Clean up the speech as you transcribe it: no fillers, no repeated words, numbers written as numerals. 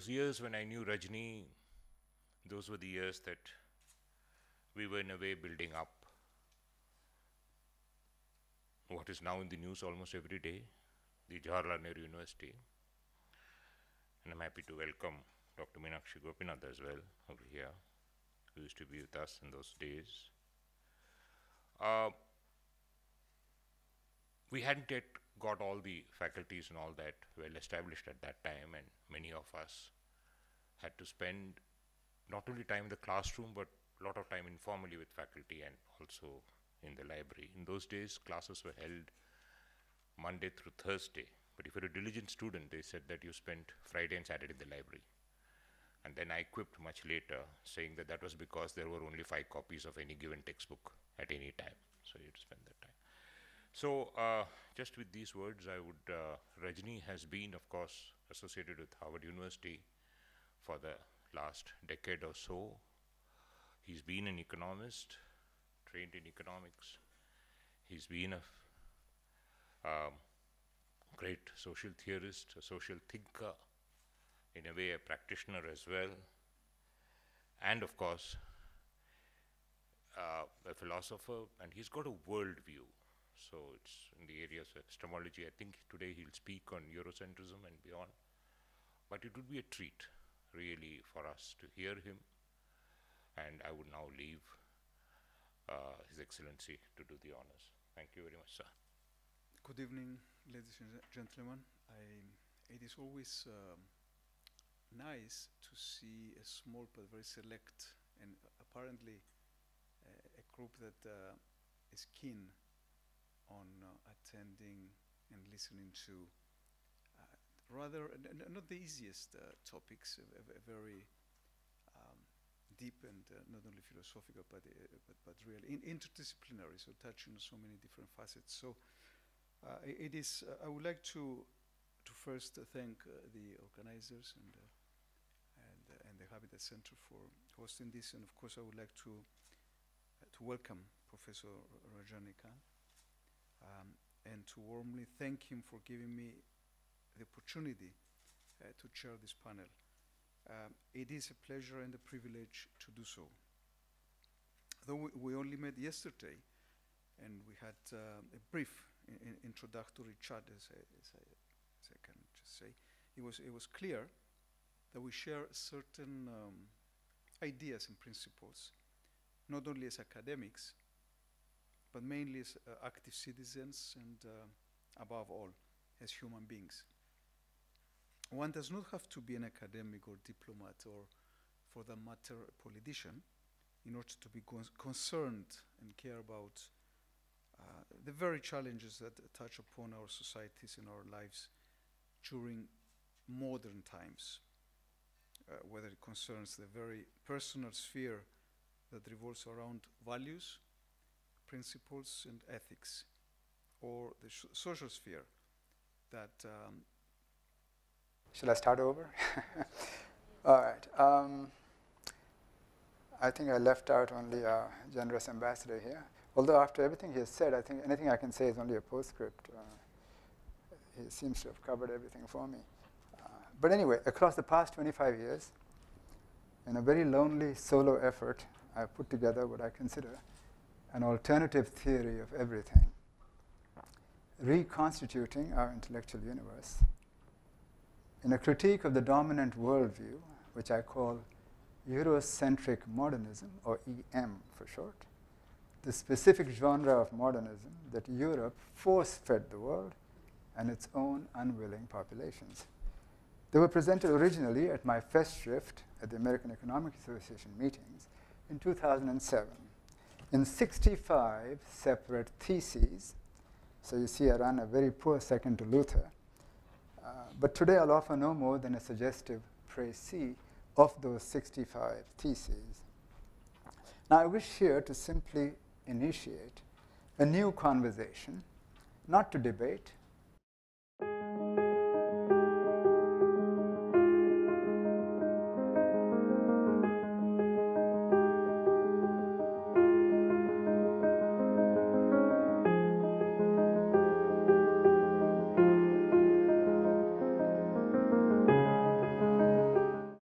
Those years when I knew Rajni, those were the years that we were in a way building up what is now in the news almost every day, the Jawaharlal Nehru University. And I'm happy to welcome Dr. Meenakshi Gopinath as well over here, who used to be with us in those days. We hadn't yet got all the faculties and all that well established at that time, and many of us had to spend not only time in the classroom but a lot of time informally with faculty and also in the library. In those days, classes were held Monday through Thursday, but if you're a diligent student, they said that you spent Friday and Saturday in the library. And then I quipped much later, saying that that was because there were only 5 copies of any given textbook at any time, so you had to spend that time. So just with these words, I would, Rajni has been, of course, associated with Harvard University for the last decade or so. He's been an economist, trained in economics. He's been a great social theorist, a social thinker, in a way a practitioner as well, and of course a philosopher, and he's got a world view. So it's in the areas of epistemology. I think today he'll speak on Eurocentrism and beyond, but it would be a treat really for us to hear him, and I would now leave His Excellency to do the honors. Thank you very much, sir. Good evening, ladies and gentlemen. It is always nice to see a small but very select and apparently a group that is keen on attending and listening to rather not the easiest topics, a very deep and not only philosophical but really interdisciplinary, so touching so many different facets. So it is. I would like to first thank the organizers and the Habitat Center for hosting this, and of course I would like to welcome Professor Rajani Khan and to warmly thank him for giving me the opportunity to chair this panel. It is a pleasure and a privilege to do so. Though we only met yesterday, and we had a brief introductory chat, as I can just say, it was clear that we share certain ideas and principles, not only as academics, but mainly as active citizens and above all, as human beings. One does not have to be an academic or diplomat or, for that matter, a politician in order to be concerned and care about the very challenges that touch upon our societies and our lives during modern times, whether it concerns the very personal sphere that revolves around values, principles, and ethics, or the social sphere that Shall I start over? All right. I think I left out only our generous ambassador here. Although after everything he has said, I think anything I can say is only a postscript. He seems to have covered everything for me. But anyway, across the past 25 years, in a very lonely solo effort, I put together what I consider an alternative theory of everything, reconstituting our intellectual universe in a critique of the dominant worldview, which I call Eurocentric modernism, or EM for short, the specific genre of modernism that Europe force-fed the world and its own unwilling populations. They were presented originally at my Festschrift at the American Economic Association meetings in 2007 in 65 separate theses. So you see I ran a very poor second to Luther. But today I'll offer no more than a suggestive précis of those 65 theses. Now I wish here to simply initiate a new conversation, not to debate,